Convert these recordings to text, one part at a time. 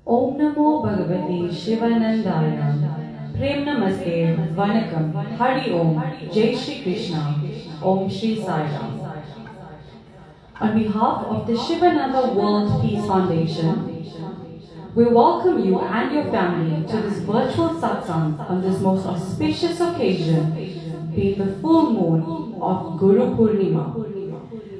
Om Namo Bhagavate Shivanandaya. Prem Namaste, Vanakam, Hari Om, Jai Shri Krishna, Om Shri Sai Ram. On behalf of the Shivananda World Peace Foundation, we welcome you and your family to this virtual satsang on this most auspicious occasion, being the full moon of Guru Purnima.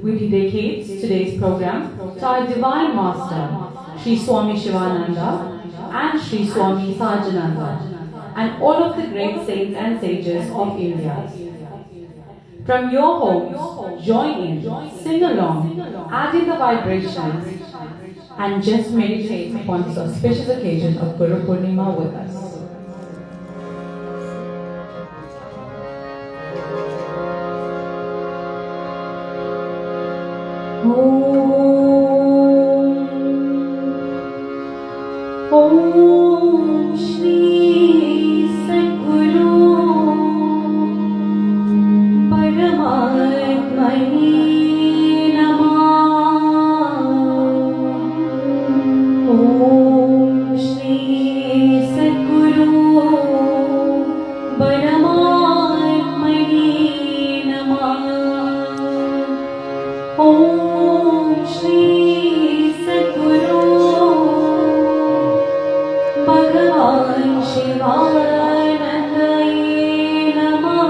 We dedicate today's program to our Divine Master, Sri Swami Shivananda and Sri Swami Sahajananda, and all of the great saints and sages of India. From your homes, join in, sing along, add in the vibrations, and just meditate upon this auspicious occasion of Guru Purnima with us. Om Shri Sadguru Paramatmane Namah. Om Shri Sadguru Paramatmane Namah. Om Shri Sadguru Bhagavan Shivanandaya Namah.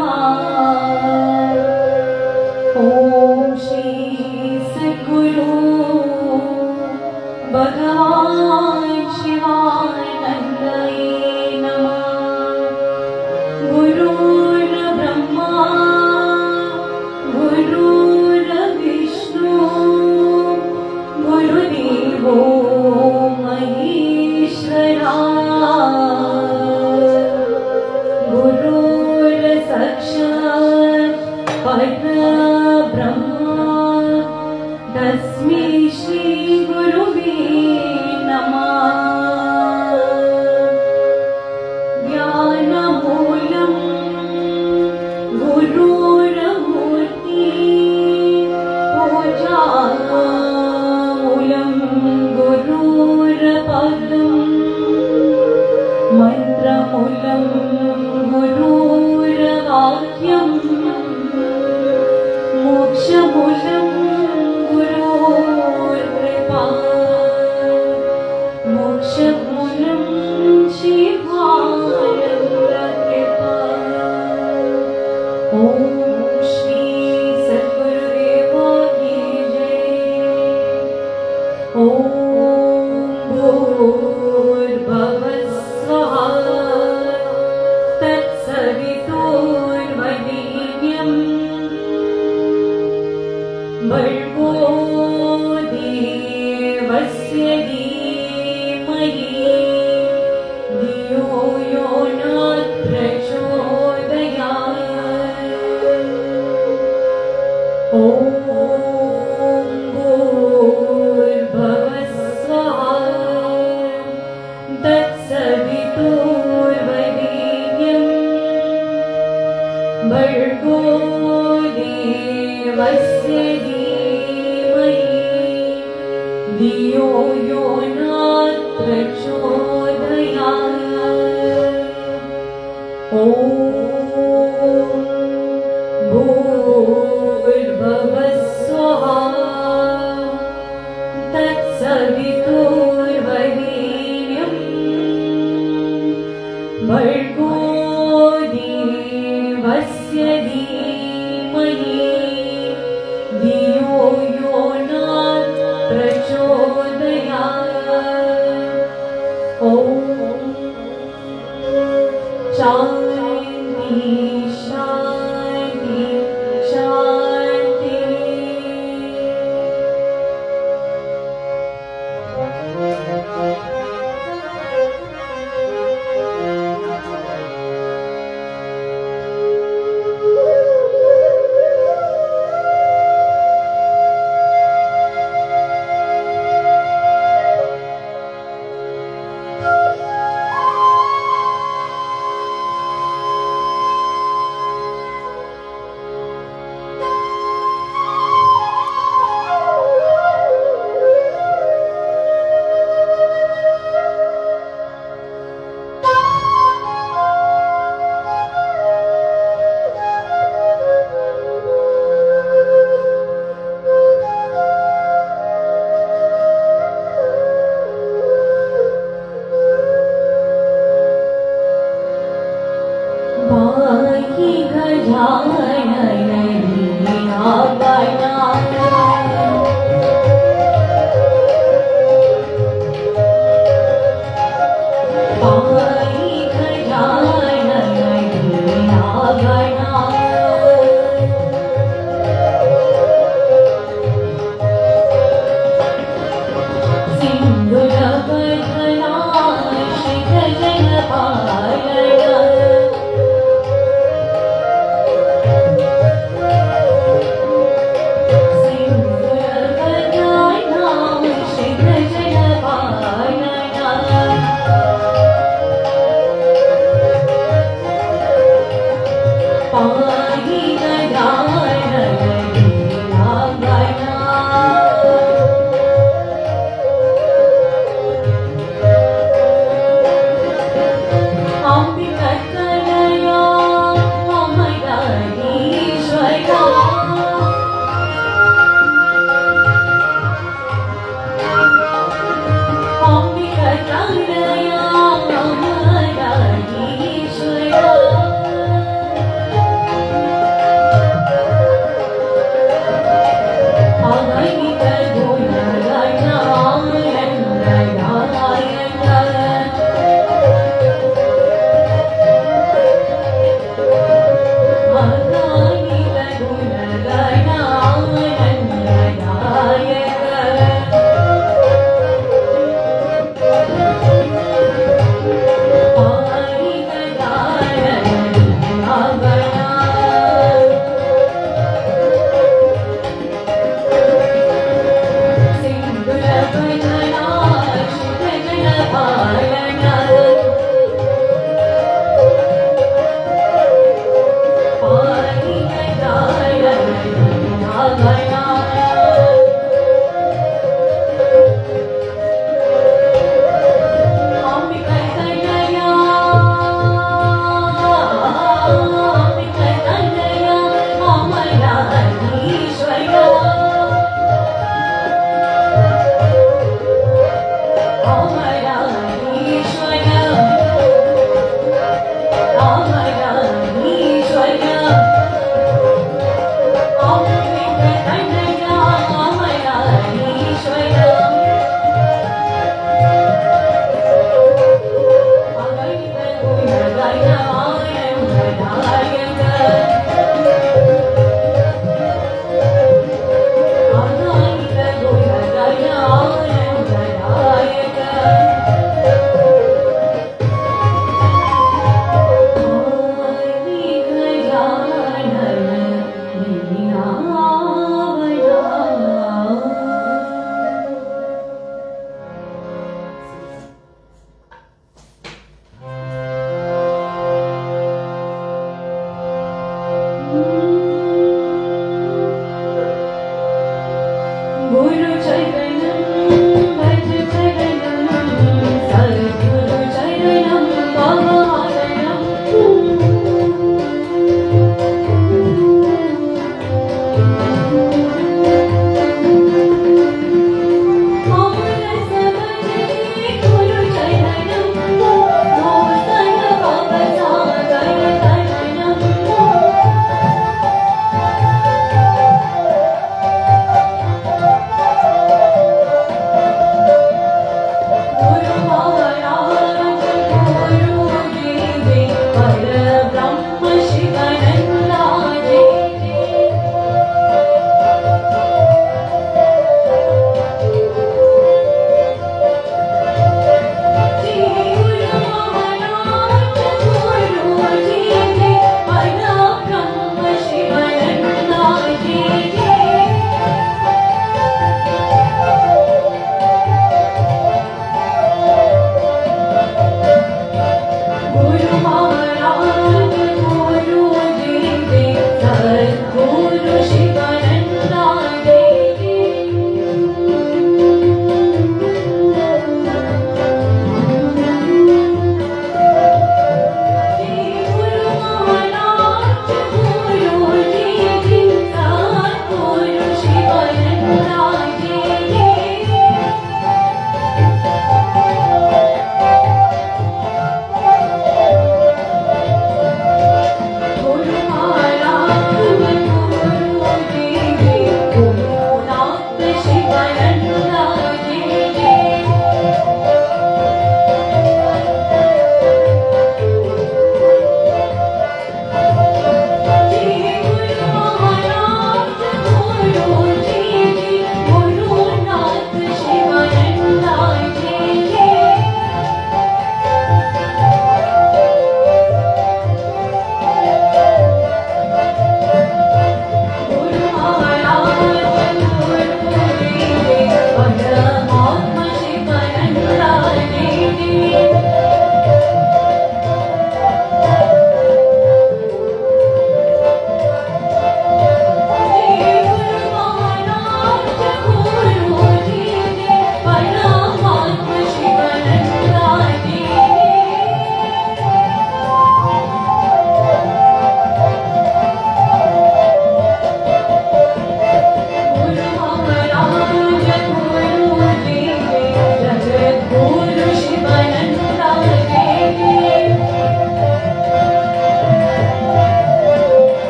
Om Shri Sadguru Bhagavan Shivanandaya Namah. Gurur Brahma Gurur Vishnu Gurudevo Maheshwara Gurur Sakshat Parabrahma Tasmai Shri Gurave Namah. Jnanamulam Gururamurti Pujamulam Gururapadam Mantramulam Gururavakyam Mokshamulam Gururkripa Mokshamulam Shivanandakripa. Om Shri Sadgurudeva ki jai. Om Bhurбhavасваha Tatsaviturvarenyam Bhargo Devasya Dhimahi Dhiyo Yo Nat Prachodayat. Om Bhurбhavасваha Tatsaviturvarenyam Bhargo Devasya Dhimahi Dhiyo Yo Nat Prachodayat. Om Bhurбhavасваha Tatsaviturvarenyam Bhargo Devasya Dhimahi Dhiyo Yo Nat Prachodayat. Om Shanti Shanti Shanti.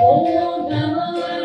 Om Namah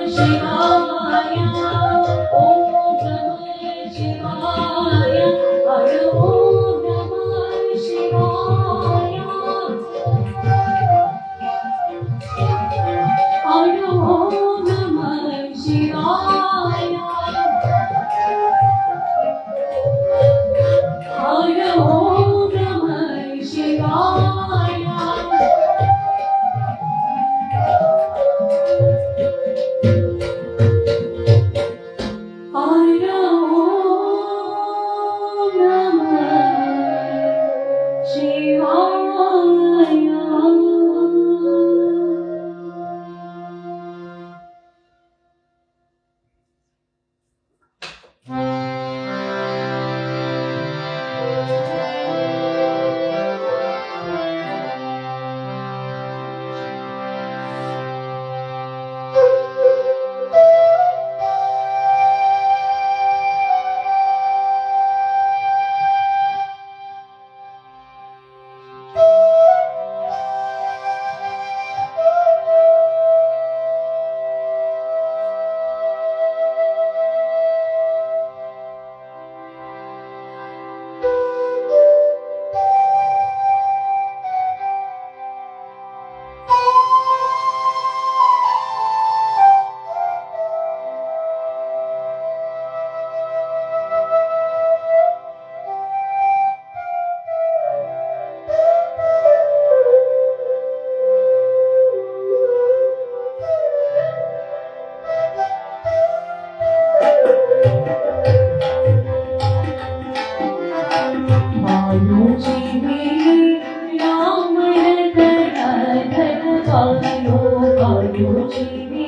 पायो पायो जीवे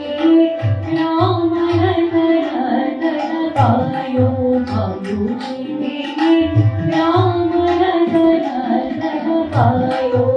राम रतन पायो पायो जीवे राम रतन पायो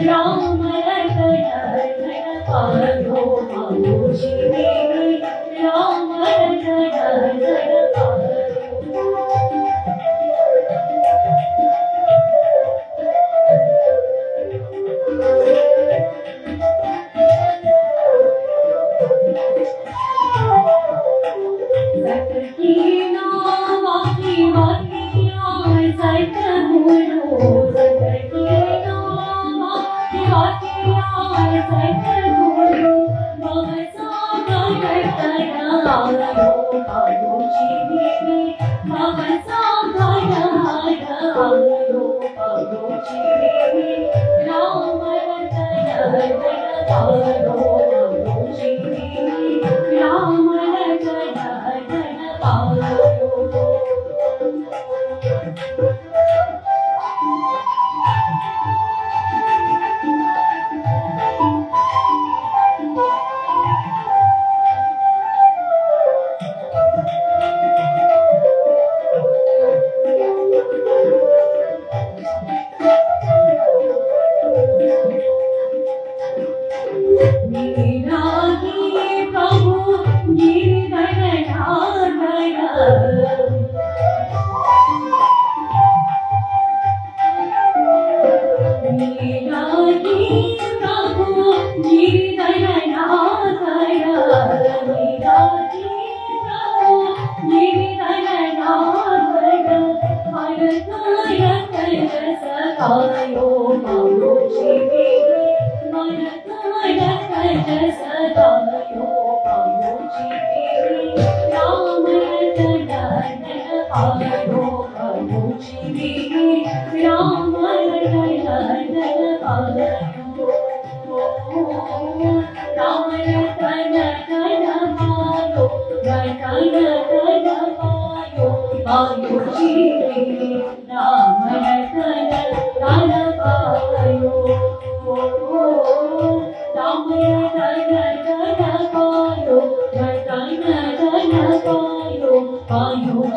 Ram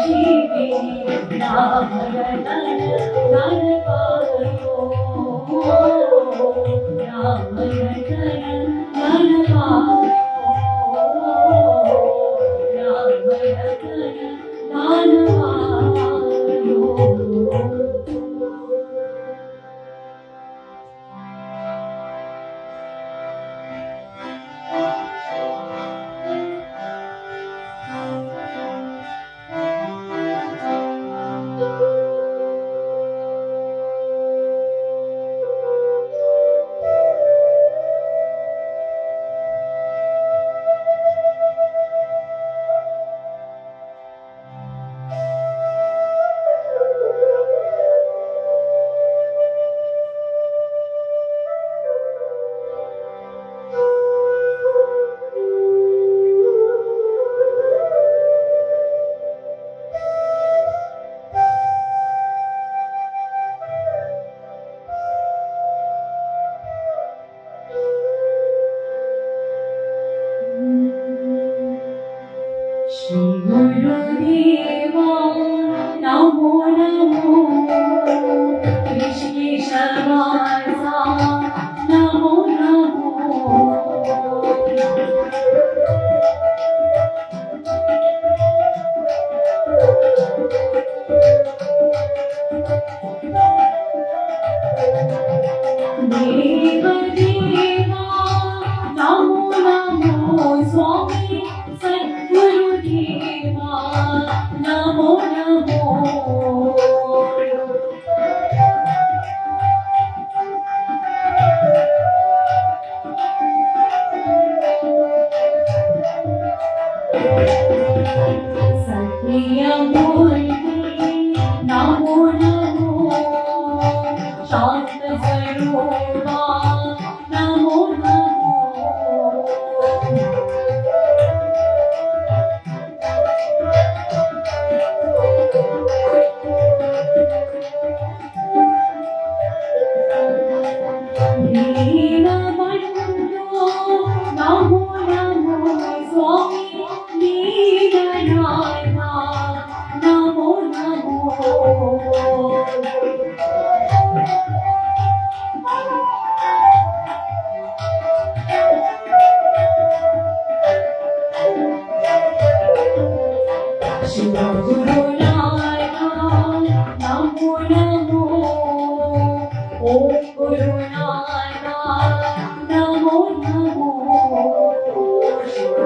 जीवे राम रतन धन पायो राम रतन धन पायो राम रतन धन पायो। श्री गुरुदेवा नमो नमो ऋषिकेशवासा नमो नमो। देव देवा नमो नमो स्वामी सद्गुरुदेवा नमो नमो। सत्यमूर्ति नमो नमो शांत स्वरूपा नमो नमो। दीनबन्धो नमो नमो स्वामी दीननाथा नमो नमो। शिव गुरुनाथा नमो नमो ओम गुरुनाथा नमो नमो। शिव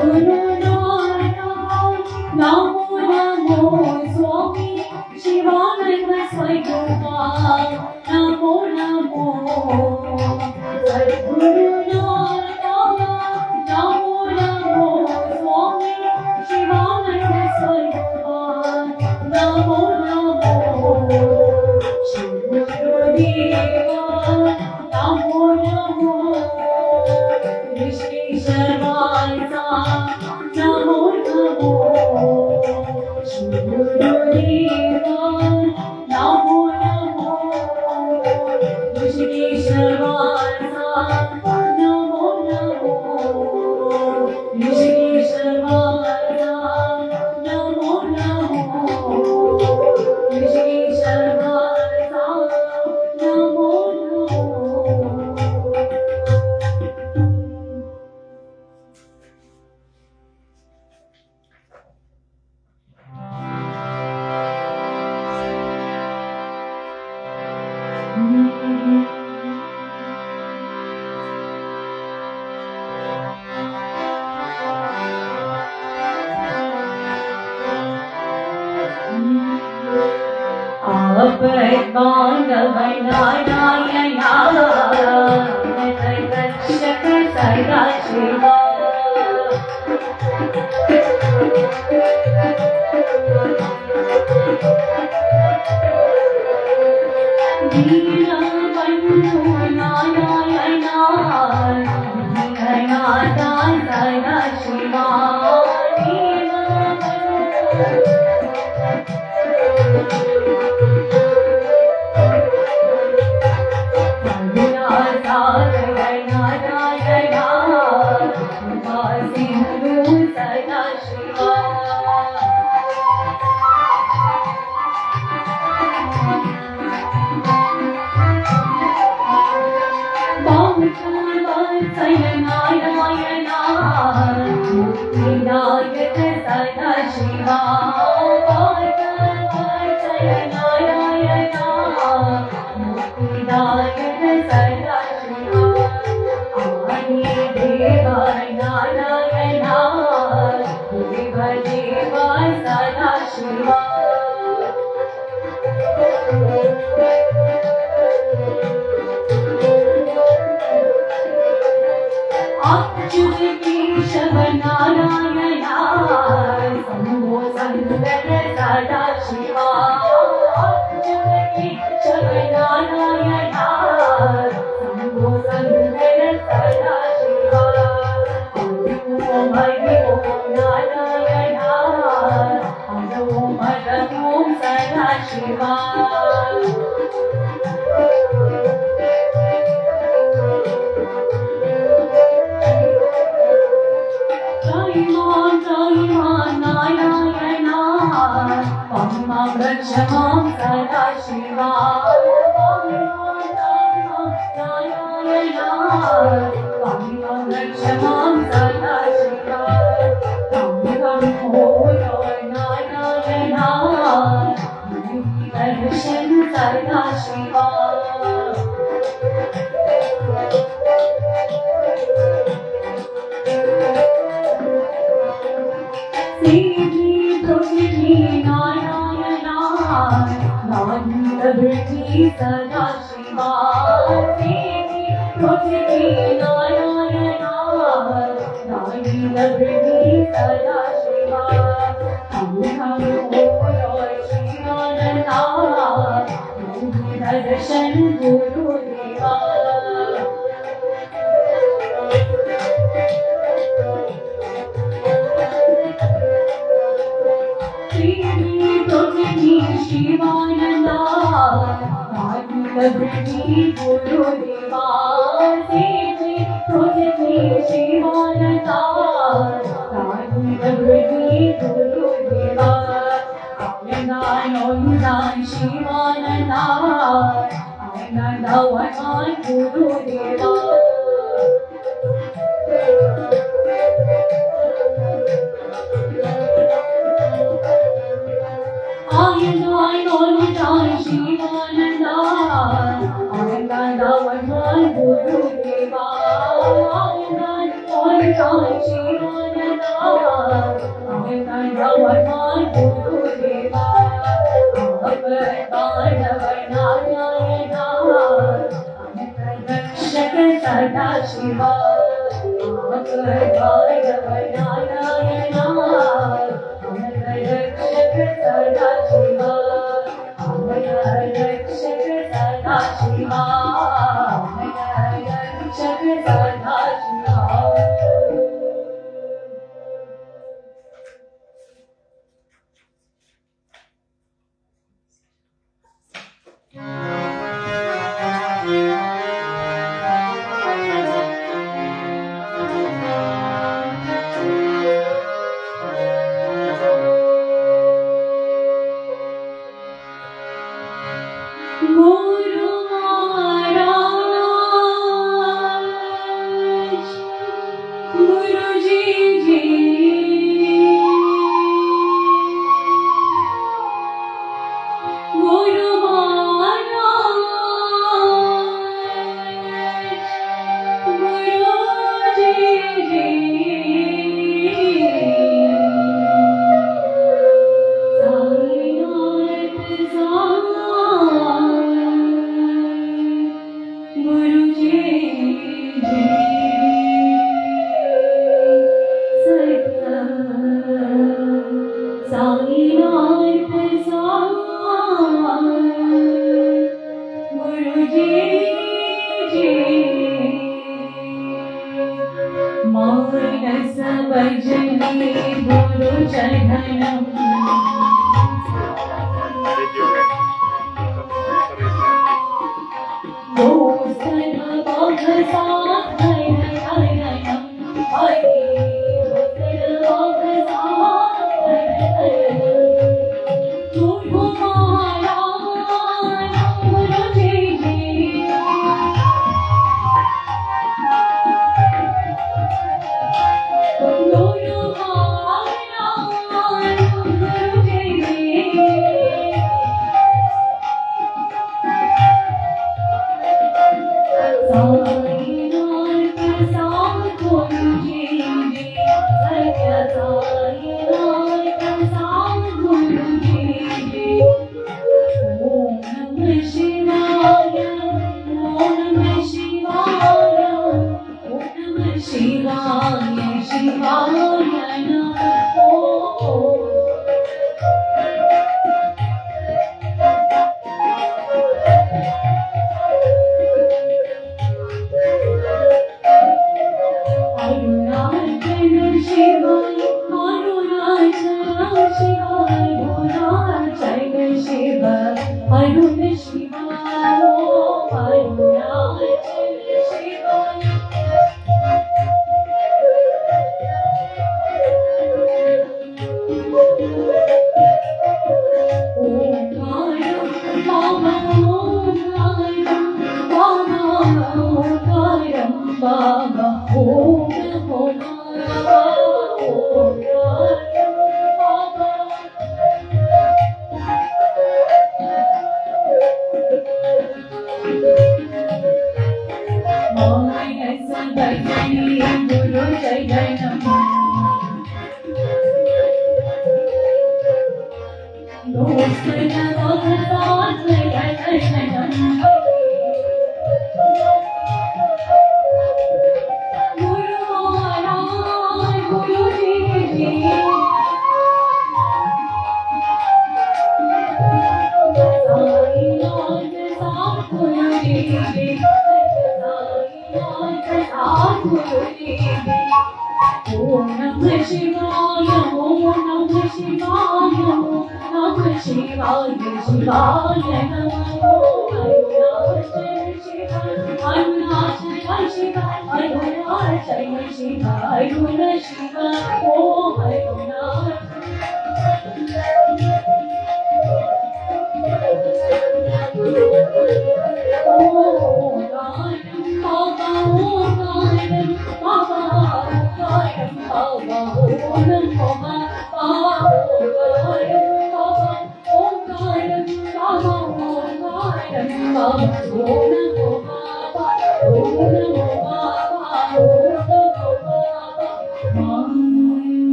सद्गुरुनाथा नमो नमो स्वामी शिवानंद स्वरूपा नमो नमो। सद्गुरुनाथा नमो नमो स्वामी शिवानंद स्वरूपा नमो नमो। शिव गुरुदेवा नमो नमो ऋषिकेशवासा नमो नमो। शिव गुरुदेवा नमो नमो ऋषिकेशवासा नमो नमो। ऋषिकेशवासा नमो नमो ऋषिकेशवासा नमो नमो। रक्षक सदा शिवा दीना बंधु नारायणा दीननाथा सदा शिवा दीना बंधु शिवा नारायणा मुक्तिदायक सदा शिवा आदि देवा नारायणा देव देवा सदा शिवा अच्युत केशव नारायणा शंभो शंकर सदा शिवा अच्युत केशव नारायणा शंभो शंकर सदा शिवा हरि ओम नारायणा हरि ओम सदा Shiva Rajamam Sada Shiva Narayana Rajamam Sada Shiva Ram Ho Narayana Darshan Sada Shiva सदा शिवा देवी तुझे नारायणा नारी लवली सदा शिवा हम हो शिवानंदा दर्शन गुरुदेवा देवी तुझे शिवानंदा लवली गुरुदेवा देवी तुझे शिवानंदा लवली गुरुदेवा आनंदा शिवानंदा आनंदा वनान गुरुदेवा आनंदा शिवानंदा आनंदा वनान गुरुदेवा आनंदा शिवानंदा आनंदा वनान गुरुदेवा नारायणा रक्षक सदा शिवा नारायणा रक्षक सदा शिवा रक्षक सदा शिवा रक्षक सदा शिवा मानस भजने गुरु चरणम दोसन बागसा हरणम हरे दोसन बागसा हरणम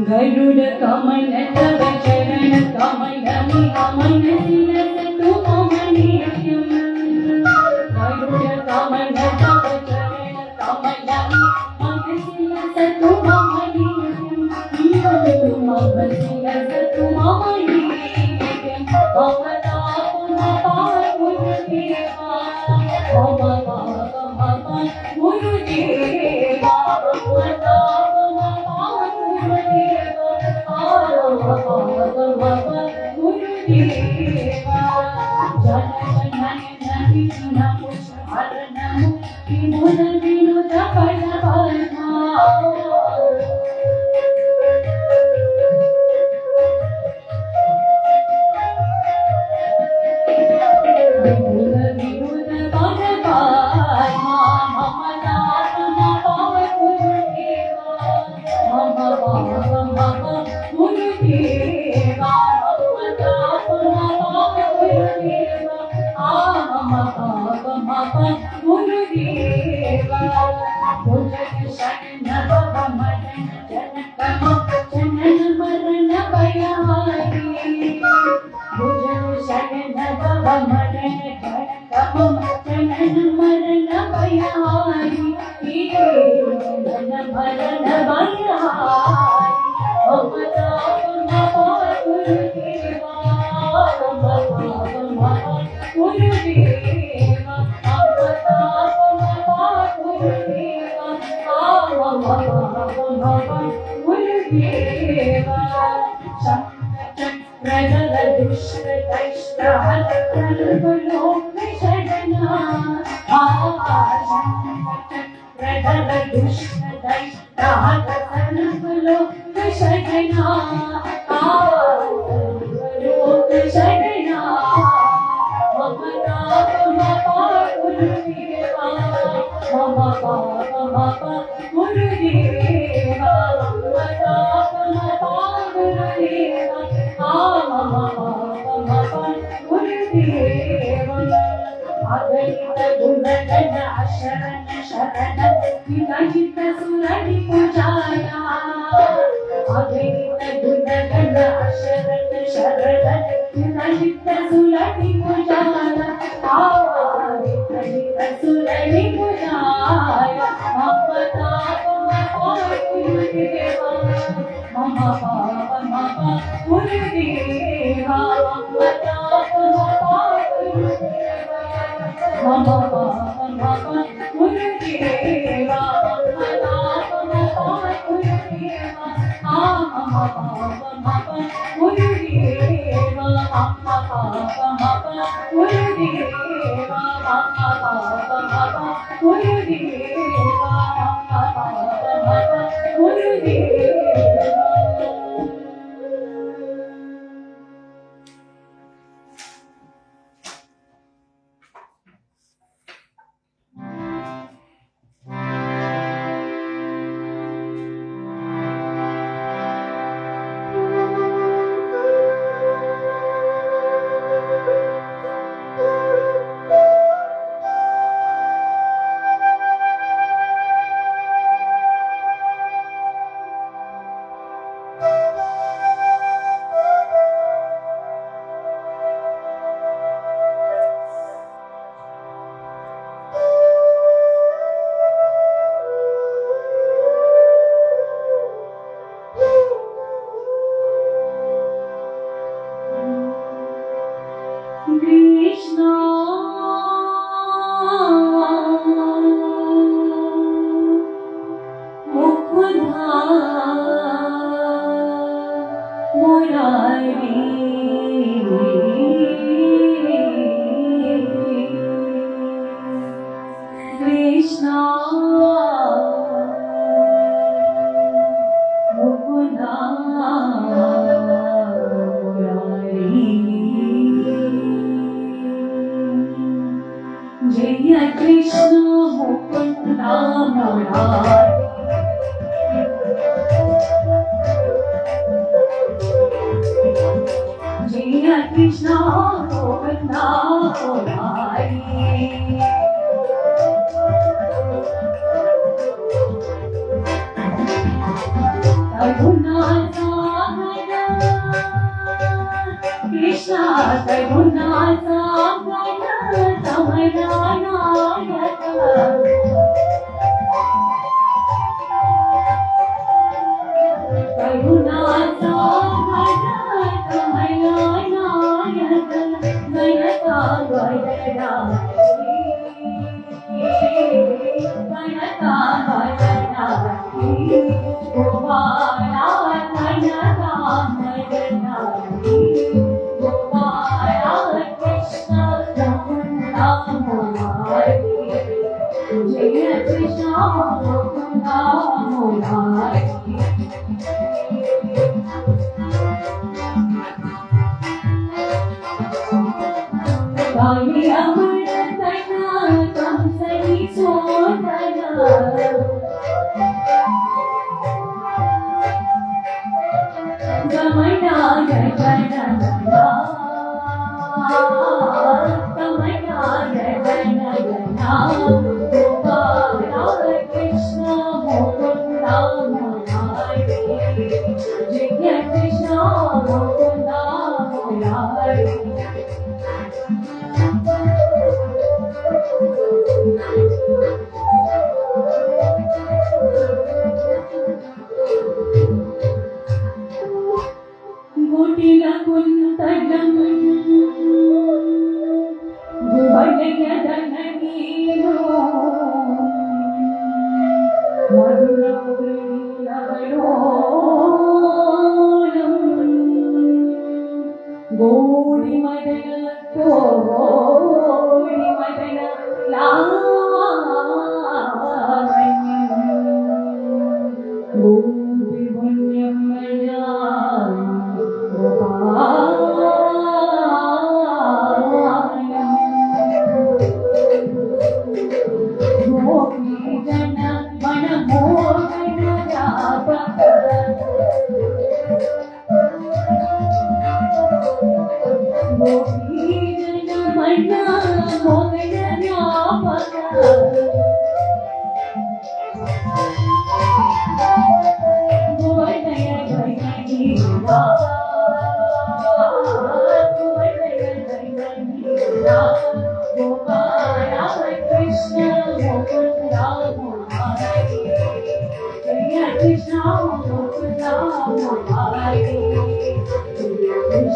गरुड कमल तव चरण कमल अमन सिलसतु कमनीयम् गरुड कमल तव चरण कमल अमन सिलसतु कमनीयम् मम सिलसतु कमनीयम् गुरुदेवा Gurudev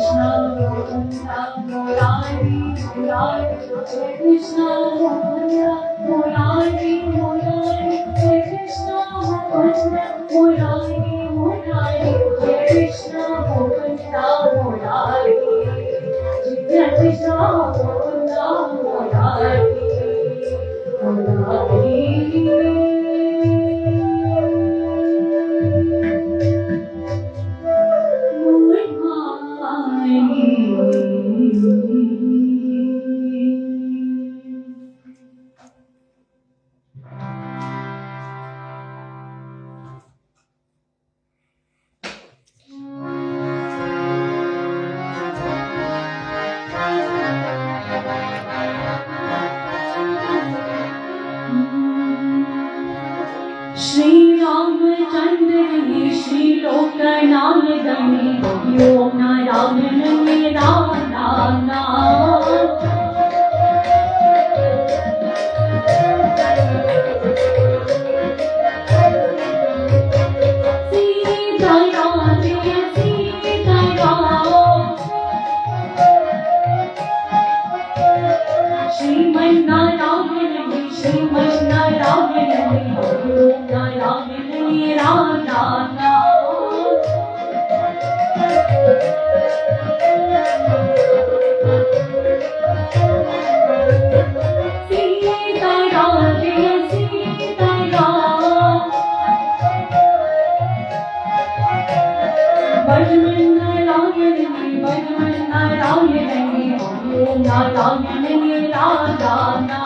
Krishna Govinda Murari Murari Jai Krishna Govinda Murari Murari Jai Krishna Govinda Murari Murari Jai Krishna Govinda Murari Jai Krishna Govinda Murari Shri Ramachandra Shri Lokanayadani Om Narayana Narayana Sita Ram Sita Ram Shriman Narayana Shriman Narayana Om Narayana Narayana Sita Ram Sita Ram Bhajan Narayana Om Narayana Narayana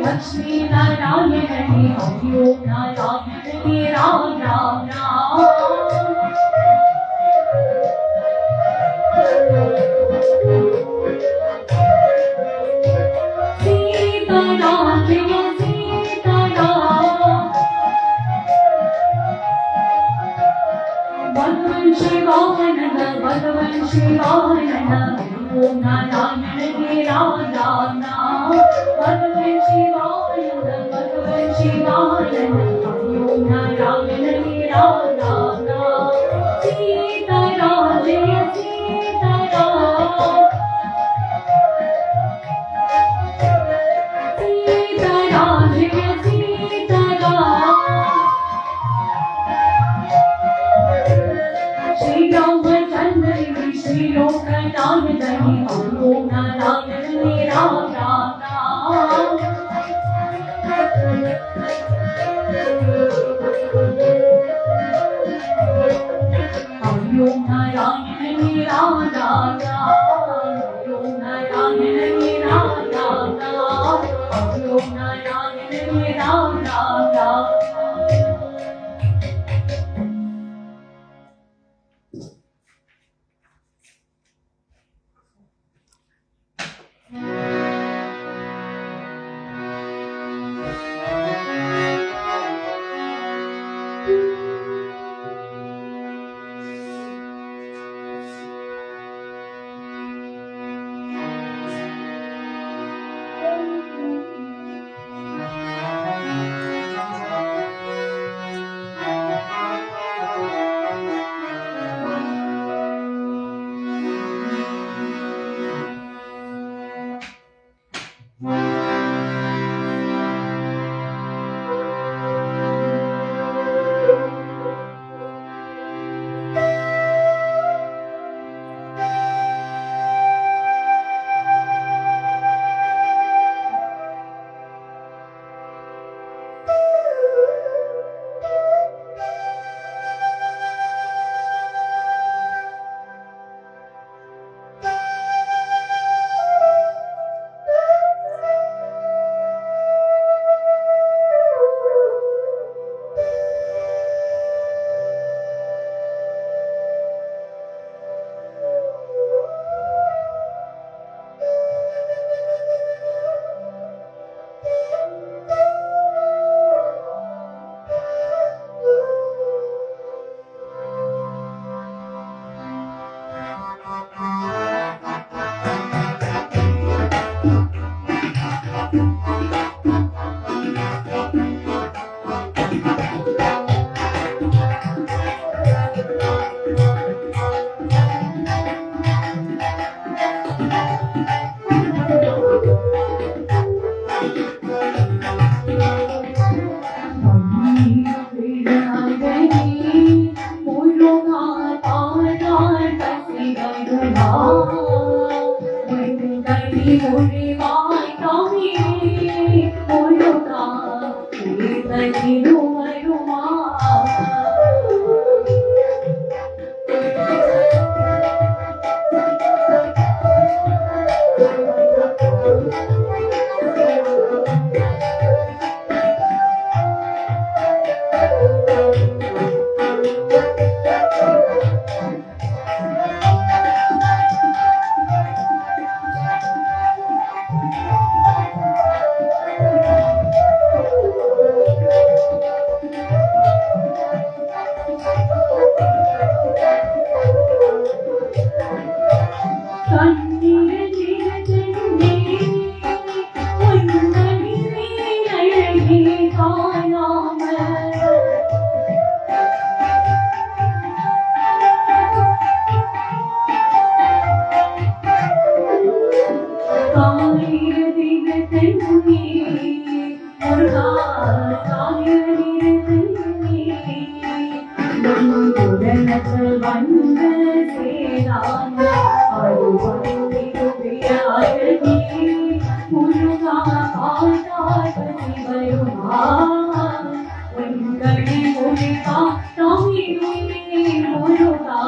Lakshmi Narayana Om Narayana Sita Ram Sita Ram Bhagavan Shivananda Om Narayana Narayana Bhagavan Shivananda Om Narayana Narayana Sita Ram Sita Ram Sita Ram Sita Ram Shri Ramachandra Shri Lokanayadani Om Narayana Narayana Om Narayana Narayana Om Narayana Narayana Om Narayana Narayana வருமா உங்கனை முழுகா தமிழே முழுகா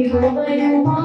தேவருமா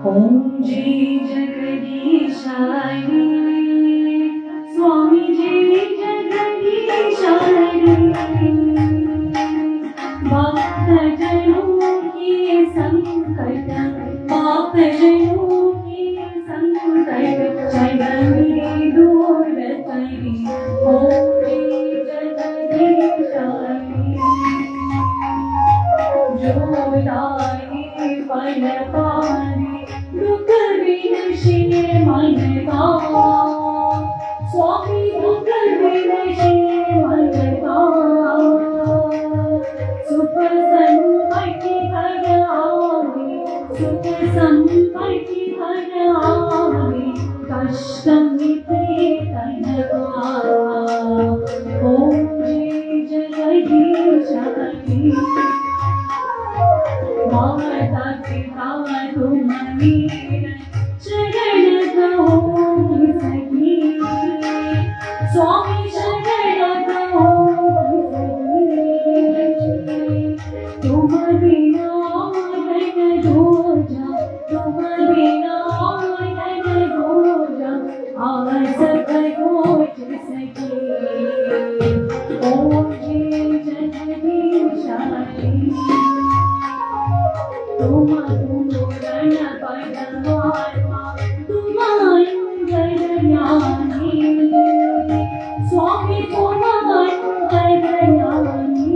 ओम जी जगदीशाय स्वामी जी जगदीशाय भक्तजनों के संकट भक्तजनों के संकट जगदीश दूर करी ओम जी जगदीशाय जो लाए पल पारी दुख विनशिने मन का स्वामी दुख विनशिने मन का सुख संपत्ति हर आवे सुख संपत्ति हर आवे कष्टम मिटे तनवा ओम जी जगदीशाय माता पिता तुम वीर शरण कहो सखी स्वामी शरण कहो तुम बिना मन जोजा तुम बिना मन जोजा आस खोज सके ओम जी जगदीशाय तुमरण पदमात्मा तुमंगल ज्ञानी स्वामी तुमंगल ज्ञानी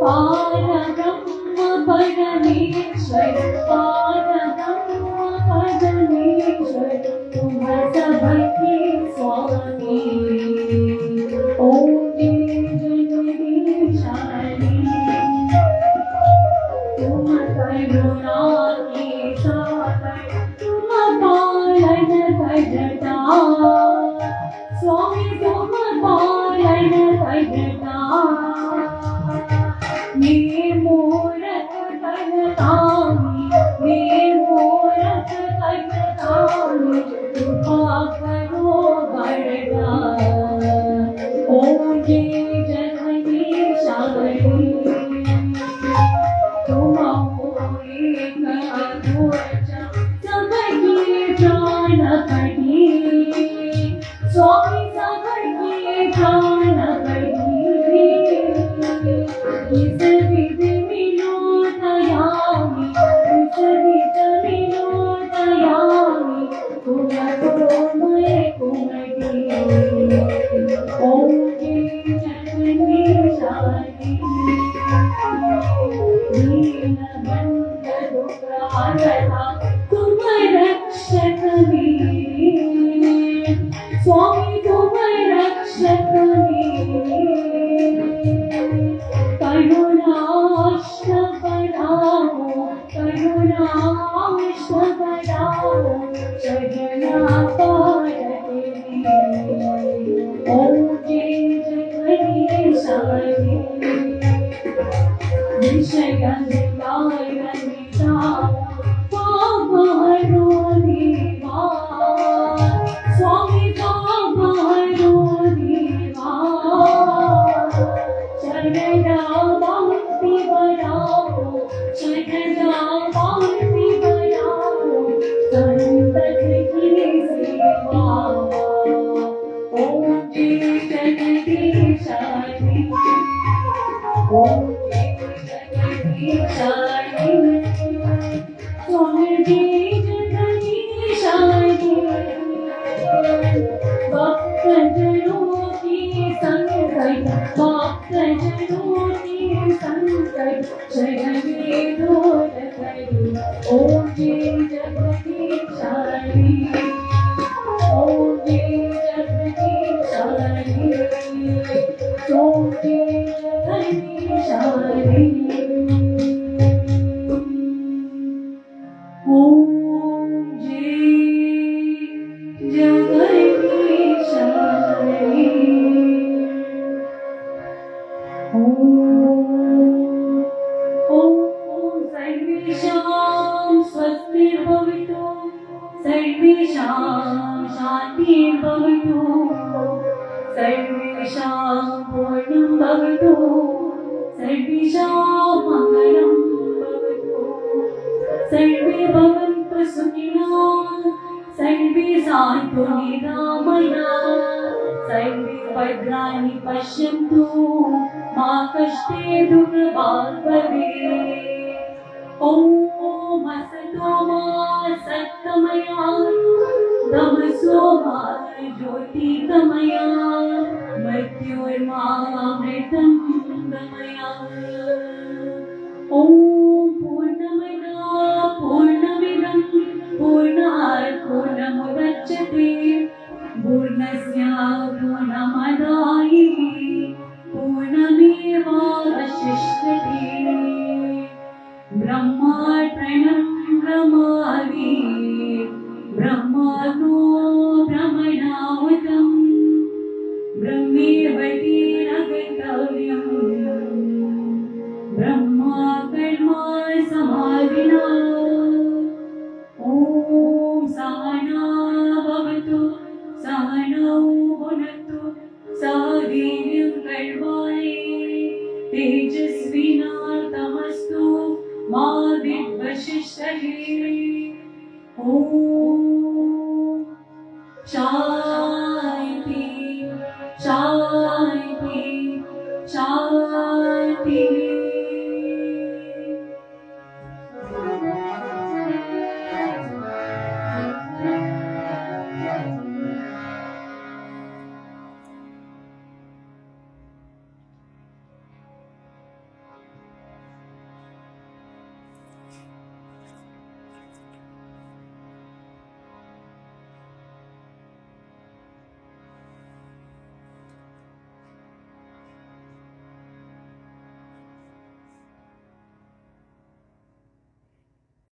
पारब्रह्म परमेश्वर पारब्रह्म परमेश्वर तुम सबके स्वामी ओम जी जगदीशाय तुम करुणा के सागर तुम पालन करता स्वामी तुम पालन करता ये मूरत करतामी ये मूरत करतामी कृपा करो बरदा ओम जी जगदीशाय स्वामी सबके प्राण पड़ी इस विधि मिलो दयामी इस विधि मिलो दयामी तुम मैं कुमटी ओम जी जगदीशाय दीन बंद दुख हरता तुम रक्षक स्वामी तुम रक्षक करुणाष्ट पराहो करुणाष्ट पराहो शरणा पारते ओम जी जगदीशाय विषय स्वामी सर्वेषां मंगलं भवतु सुखिनो सर्वे सन्तु निरामया सर्वे भद्राणि पश्यन्तु मा कष्टे दुःखभाग् भवेत्। ॐ असतो मा सत्तमया तमसो मा ज्योतिर्गमया मृत्योर्मामृतं गमया। ॐ पूर्णमदा पूर्णमिदं पूर्णात् पूर्णमुदच्यते पूर्णस्य पूर्णमादाय पूर्णमेवावशिष्यते। ब्रह्मार्पणं ब्रह्मादि ब्रह्माग्नो ब्रह्मणाहुतं ब्रह्मेव तेन गन्तव्यम् ब्रह्मा कर्मा समाधिना। ॐ सहना भवतु सहनौ भुनक्तु सह वीर्यं कर्वाणि तेजस्विनातमस्तु मा विद्विषीदते। ॐ शान्ति शान्ति।